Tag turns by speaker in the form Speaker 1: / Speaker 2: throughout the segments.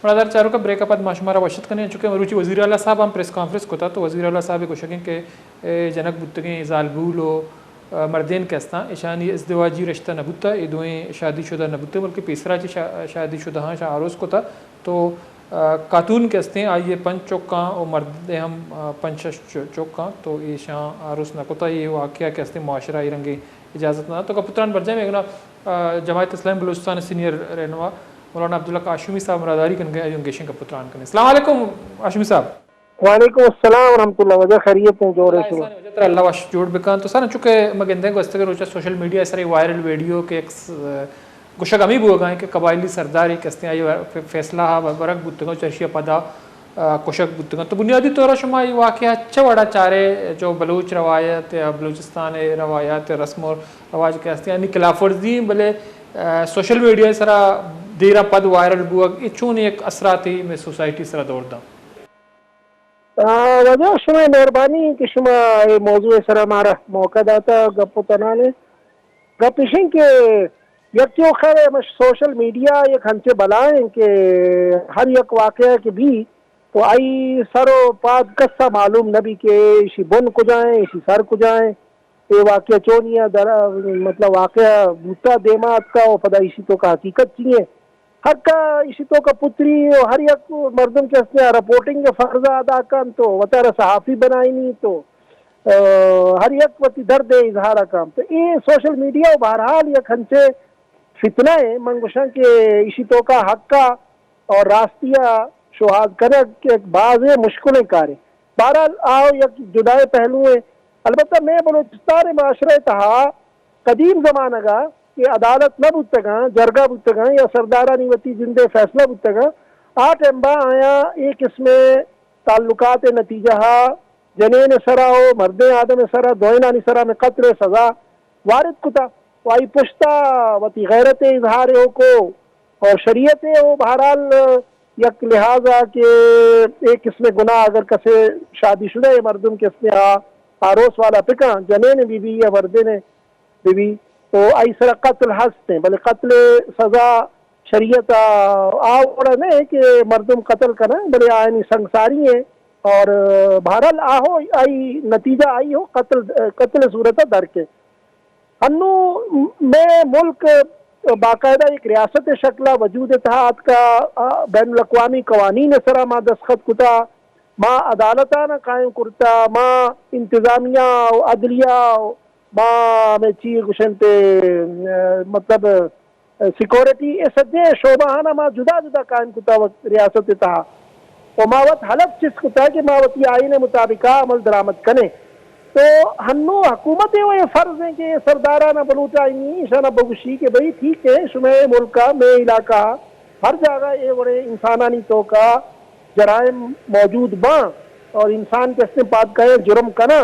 Speaker 1: برادر چاروں کا break up ماشمارا وشت کرنے چونکہ مروچی وزیر اعلیٰ صاحب ہم پریس کانفرنس کو تھا تو وزیر اعلیٰ صاحب کو شکیں کہ جنک بتگیں زالبول و مردین کہستا ایشانی ازدواجی رشتہ نبوتا یہ دوئیں شادی شدہ نبوتے بلکہ پیسرا چی شادی شدہ ہاں شاہ عروس کو تھا تو خاتون کہستے ہیں آئیے پنچ چوکاں اور مرد ہم پنچ چوکاں تو یہ شاہ عروس نہ کوتا یہ واقعہ کہستے ہیں معاشرہ یہ رنگے اجازت نہ تو کپتران برجائے میں جماعت اسلامی بلوچستان سینئر رہنما مولانا عبداللہ قاشمی صاحب مراداری کن گئے ایجنگیشن کا پتران کرنے. السلام علیکم قاشمی صاحب.
Speaker 2: وعلیکم السلام ورحمۃ اللہ وجہ خیریت ہیں جوڑے سے
Speaker 1: وجہ اللہ واش جوڑ بکان تو سر چونکہ مگندے کو استگر روچا سوشل میڈیا سر وائرل ویڈیو کے گشک امی بو گئے کہ قبائلی سرداری کستے ہیں فیصلہ برک بتگا چرشیا پدا کشک بتگا تو بنیادی طور شما یہ واقعہ اچھا بڑا چارے جو بلوچ روایت یا بلوچستان روایات رسم و رواج کہتے ہیں یعنی خلاف ورزی بلے سوشل میڈیا سرا دیرا پد وائرل بو یہ چون ایک اثراتی میں سوسائٹی سرا دوڑ دا
Speaker 2: وجہ شما مہربانی کہ شما موضوع سر ہمارا موقع داتا گپ تنانے گپشن کے یکیوں خیر سوشل میڈیا ایک ہنچے بلائیں کہ ہر یک واقعہ کے بھی تو آئی سر و پاد قصہ معلوم نبی کہ اسی بن کو جائیں اسی سر کو جائیں یہ واقعہ چونیا مطلب واقعہ بوتا دیمات کا اور پدا اسی تو کا حقیقت چاہیے ہر کا اسی تو کا پتری ہر یک مردم کے اس نے رپورٹنگ کے فرض ادا کن تو وطارہ صحافی بنائی نہیں تو ہر یک وتی درد اظہار کام تو یہ سوشل میڈیا بہرحال یک ہنچے فتنہ ہے منگوشن کے اسی تو کا حق کا اور راستیہ شہاد کرنے کے بعض مشکلیں کاریں بہرحال آؤ یک جدائے پہلو ہیں. البتہ میں بلوچستان معاشرہ تہا قدیم زمانہ کا کہ عدالت نہ بودتگاں جرگہ بودتگاں یا سردارہ نیوتی زندے فیصلہ بودتگاں آٹھ امبا آیا ایک اس میں تعلقات نتیجہ جنین سرا ہو مرد آدم سرا دوئنانی سرا میں قتل سزا وارد کتا وائی پشتا وتی غیرت اظہار ہو کو اور شریعت ہو بہرحال یک لہٰذا کہ ایک اس میں گناہ اگر کسے شادی شدہ مردم کے اس میں آروس والا پکا جنین بی بی یا مردین بی بی تو آئی سرا قتل ہستے بلے قتل سزا شریعت آوڑا نہیں کہ مردم قتل کریں بلے آئینی سنگساری ہیں اور بہرحال آہو آئی نتیجہ آئی ہو قتل صورت در کے انو میں ملک باقاعدہ ایک ریاست شکلہ وجود اتحاد کا بین الاقوامی قوانین سرا ما دستخط کتا ما عدالتانہ قائم کرتا ما انتظامیہ عدلیہ ما میں چیز گشنتے مطلب سیکورٹی یہ سجے شعبہ ما جدا جدا قائم کتا ریاست اتحاد اور ما وقت حلف چیز کتا کہ ما وقت آئین مطابقہ عمل درآمد کنے تو ہنو حکومتیں وہ فرض ہیں کہ سردارانہ بلوچ آئینی شانہ بگوشی کہ بھئی ٹھیک ہے شمع ملک کا میں علاقہ ہر جگہ یہ بڑے انسانانی تو کا جرائم موجود باں اور انسان کے اسم پاد کہیں جرم کنا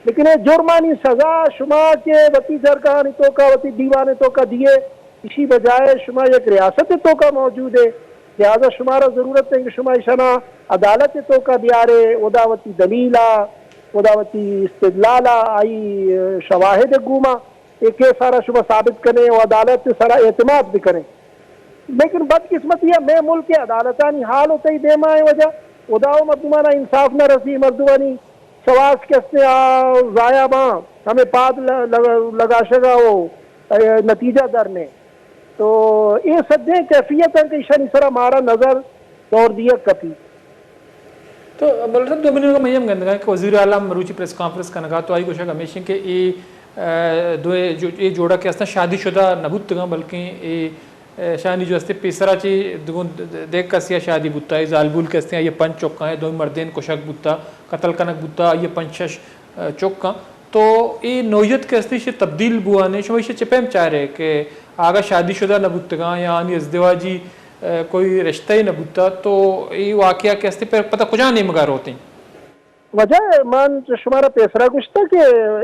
Speaker 2: لیکن یہ جرمانی سزا شما کے وطی جرگانی تو کا وطی دیوانے تو کا دیے اسی بجائے شما ایک ریاست تو کا موجود ہے لہذا شمارا ضرورت ہے کہ شما اشانہ عدالت تو کا دیارے اداوتی دلیلہ اداوتی استدلالہ آئی شواہد گوما ایک سارا شبہ ثابت کریں اور عدالت سے سارا اعتماد بھی کریں لیکن بدقسمتی ہے میں ملک کے عدالتانی حال ہوتا ہی دے مائیں وجہ اداؤ مردمانہ انصاف نہ رسی مردمانی سواس کسنے ضائع ماں ہمیں پاد لگا شگا ہو نتیجہ درنے تو یہ سجیں کیفیت ہے کہ اشانی سرا مارا نظر دور دیا کپی
Speaker 1: تو بولتا دو منٹ کا مہیم گندگا کہ وزیر اعلیٰ مروچی پریس کانفرنس کا نگا تو آئی کوشک ہمیشہ کہ یہ جوڑا کہ اسنا شادی شدہ نبوت تگا بلکہ یہ شانی جو استے پیسرا چی دیکھ کسیا شادی بوتا ہے زالبول کے استے ہیں یہ پنچ چوکاں ہیں دو مردین کشک بوتا قتل کنک بوتا یہ پنچ چوکاں تو یہ نوعیت کے استے سے تبدیل بوانے شما اسے چپیم چاہ رہے کہ آگا شادی شدہ نبوت تگا یعنی ازدواجی کوئی رشتہ ہی نہ بوتا تو یہ واقعہ کیسے پر پتہ کجا نہیں مگار ہوتے ہیں
Speaker 2: وجہ مان شمارا پیسرا کچھ تھا کہ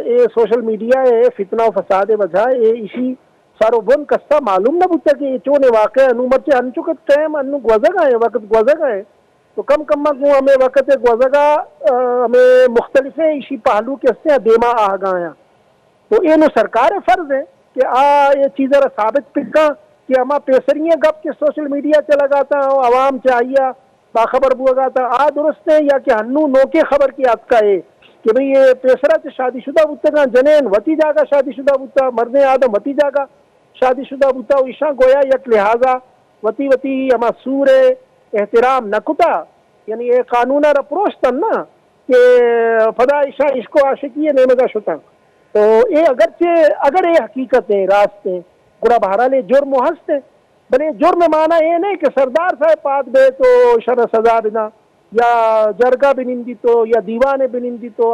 Speaker 2: یہ سوشل میڈیا ہے فتنہ و فساد وجہ یہ اسی سارو بن کستا معلوم نہ بوتا کہ یہ چونے واقعہ انومت سے انچکت ٹائم انو گوزگا ہے وقت گوزگا ہے تو کم مگو ہمیں وقت گوزگا ہمیں مختلف اسی پہلو کے سے دیما آگا ہیں تو یہ نو سرکار فرض ہے کہ یہ چیزیں ثابت پکا کہ ہما پیسریاں گپ کے سوشل میڈیا چ لگاتا ہوں عوام چاہیے باخبر بوگا تھا آ درست ہے یا کہ ہنو نوکے خبر کی آپ کا ہے کہ بھئی یہ پیسرا تو شادی شدہ بتا جنین وتی جاگا شادی شدہ بتا مرد آدم وتی جاگا شادی شدہ بتا عشاں گویا یک لہٰذا وتی وتی ہما سور احترام نکتا یعنی یہ قانون اپروچ تن نا کہ فدا عشاء عشق و عاشقی نیمگا شتا تو یہ اگر یہ حقیقت ہے راست ہے گڑا بہرحال جرم و ہست ہے بلے جرم مانا یہ نہیں کہ سردار صاحب پات بے تو شرع سزا بنا یا جرگہ بنندی تو یا دیوان بنندی تو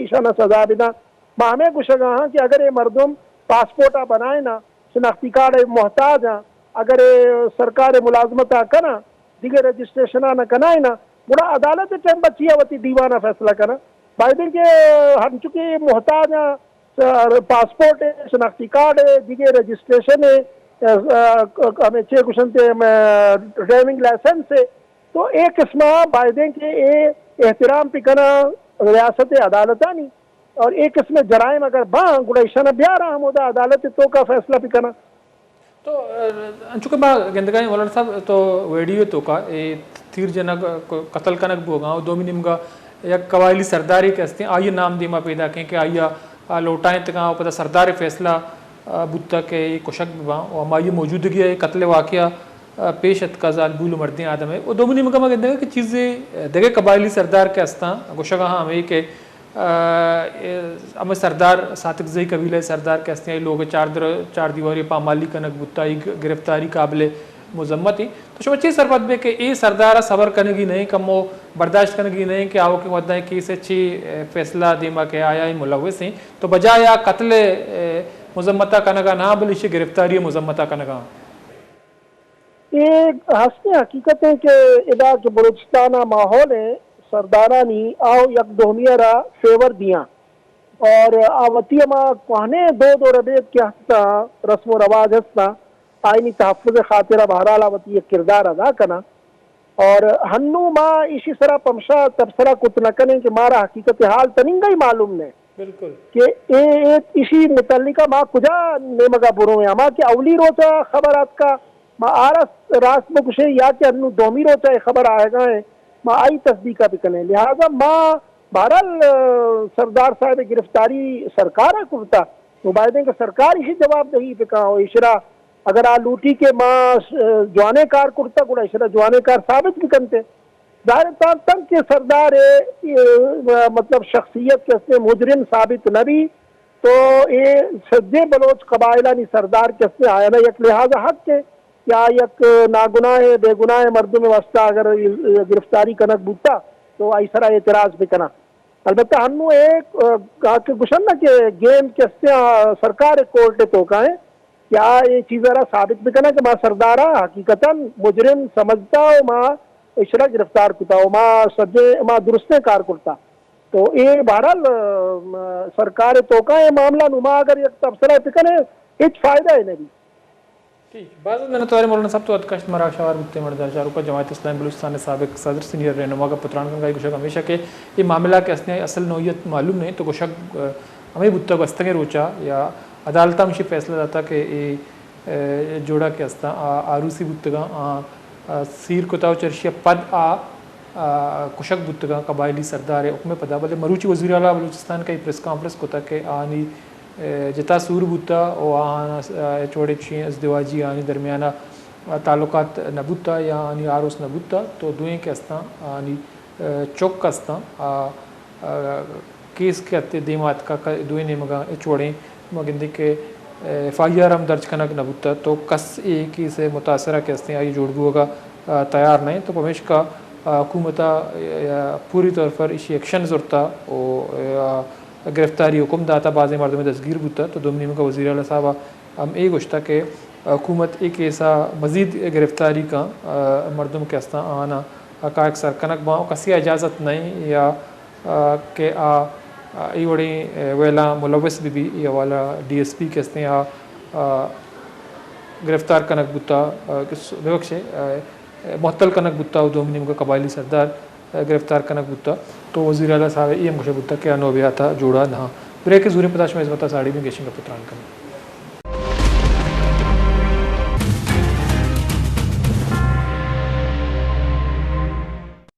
Speaker 2: شرع سزا بنا ماں ہمیں کچھ ہاں کہ اگر یہ مردم پاسپورٹا بنائے نا شناختی کارڈ محتاج ہیں اگر سرکار ملازمت کنا دیگر رجسٹریشن نہ کنائے نا بڑا عدالت ٹائم بچی ہوتی دیوانہ فیصلہ کرنا بائدن کے ہم چکے محتاج ہیں پاسپورٹ ہے شناختی کارڈ ہے دیگر رجسٹریشن ہے ہمیں چھ کشن تھے ڈرائیونگ لائسنس ہے تو ایک قسم بائدیں کے احترام پکنا ریاست عدالتانی اور ایک قسم جرائم اگر باں گڑیشن بیا رہا ہم ہوتا عدالت تو کا فیصلہ پکنا
Speaker 1: تو چونکہ با گندگائی مولانا صاحب تو ویڈیو تو کا تیر جنگ قتل کنک بوگاؤں دومی نمگا یا قبائلی سرداری کہتے ہیں آئیے نام دیما پیدا کہیں کہ آئیے لوٹائیں تکاں پتہ سردار فیصلہ بودتا کہ کشک باں اور ہماری موجودگی ہے قتل واقعہ پیش اتقاضال بول مردیں آدم ہے وہ دومی نمگا ما گندگا کہ چیزیں دیکھے قبائلی سردار کے ہستاں گوشگا ہاں ہمیں کہ ہمیں سردار ساتک زئی قبیلہ سردار کے ہستے ہیں لوگ چار دیواری پامالی کنک بتائی گرفتاری قابل مذمت ہیں تو شما چیز سربت بے کہ اے سردارہ صبر کنگی نہیں کمو برداشت کنگی نہیں کہ آو کے مدد کی سے چی فیصلہ دیما کہ آیا ہی ملوث ہیں تو بجایا قتل مذمتہ کنگا نہ بلشی گرفتاری مذمتہ کنگا
Speaker 2: یہ ہستے حقیقت ہے کہ ادا جو بلوچستانہ ماحول ہے سردارانی آو یک دومیہ را فیور دیاں اور آوتی ما کوہنے دو ربیت کے ہستا رسم و رواج ہستا آئینی تحفظ خاطرہ بہرحال آوتی یک کردار ادا کنا اور ہنو ما اسی طرح پمشا تبصرہ کتنکنے کہ مارا حقیقت حال تنینگا ہی معلوم نے
Speaker 1: بالکل
Speaker 2: کہ اسی متعلقہ ما کجا نیمگا برو ہیں اما کہ اولی روچا خبرات کا ما آرس راست میں کچھ یا کہ انو دومی روچا خبر آئے گا ہے ما آئی تصدیقہ بکنے لہذا ما بہرحال سردار صاحب گرفتاری سرکار کرتا مباہدیں کہ سرکار اسی جواب دہی پکا ہو اشرا اگر آ لوٹی کے ماں جوانے کار کرتا گوڑا اشرا جوانے کار ثابت بکنتے ظاہر تنگ کے سردار مطلب شخصیت کے مجرم ثابت نبی تو یہ سجے بلوچ قبائلانی سردار کے آیا نا یک لہذا حق کے کیا یک ناگناہ بے گناہ مردم واسطہ اگر گرفتاری کنک بوتا تو ایسرا اعتراض بھی کنا البتہ ہنو ایک گشن نا کہ گیم کے سرکار کورٹ تو کہیں کیا یہ چیز ذرا ثابت بھی کنا کہ ماں سردارہ حقیقتاً مجرم سمجھتا ہو ماں اشرا گرفتار کتا ہو ماں درستیں کار کرتا تو یہ بہرحال سرکار تو کا یہ معاملہ نما اگر یک تبصرہ پکنے ہیچ فائدہ ہے نہیں
Speaker 1: بعض میں نے تواری مولانا صاحب تو ادکشت مرا شوار بکتے مردہ شاہ رکا جماعت اسلام بلوچستان سابق صدر سینئر رہنما کا پتران کنگائی گوشک ہمیشہ کہ یہ معاملہ کے اصل نوعیت معلوم نہیں تو گوشک ہمیں بودتا بستنگے روچا یا عدالتہ مشی فیصلہ داتا کہ یہ جوڑا کے استا آروسی بودتگا سیر کتاو چرشی پد کشک بودتگا قبائلی سردار حکم پدا بلے مروچی وزیر اعلیٰ بلوچستان کا پریس کانفرنس کتا کہ آنی جتا سور بوتا او آنا چوڑے چین ازدواجی آنی درمیانہ تعلقات نبوتا یا آنی آروس نبوتا تو دوئیں کے استا آنی چوک کا استا کیس کے اتے دیمات کا دوئیں نمگا چوڑیں مگندے کے FIR ہم درج کنک نبوتا تو کس ایک ہی سے متاثرہ کے استے آئی جوڑ گوگا تیار نہیں تو پمیش کا حکومتہ پوری طور پر اسی ایکشن ضرورتا گرفتاری حکم داتا بعض مردم دستگیر بوتا تو دومنی کا وزیر اعلیٰ صاحب ہم ایک گوشتا کہ حکومت ایک ایسا مزید گرفتاری کا مردم کے استا آنا کا ایک سرکنک باؤں کسی اجازت نہیں یا کہ ای وڑی ویلا ملوث بھی یا والا DSP کے استے یا گرفتار کنک بوتا بخش محتل کنک بوتا دومنی کا قبائلی سردار گرفتار کنک بوتا تو وزیر اعلیٰ صاحب یہ ہم گوشہ بوتا کہ انو بھی آتا جوڑا نہا بریک زوری پتاش میں عزمتہ ساڑی میں گیشنگا پتران کرنا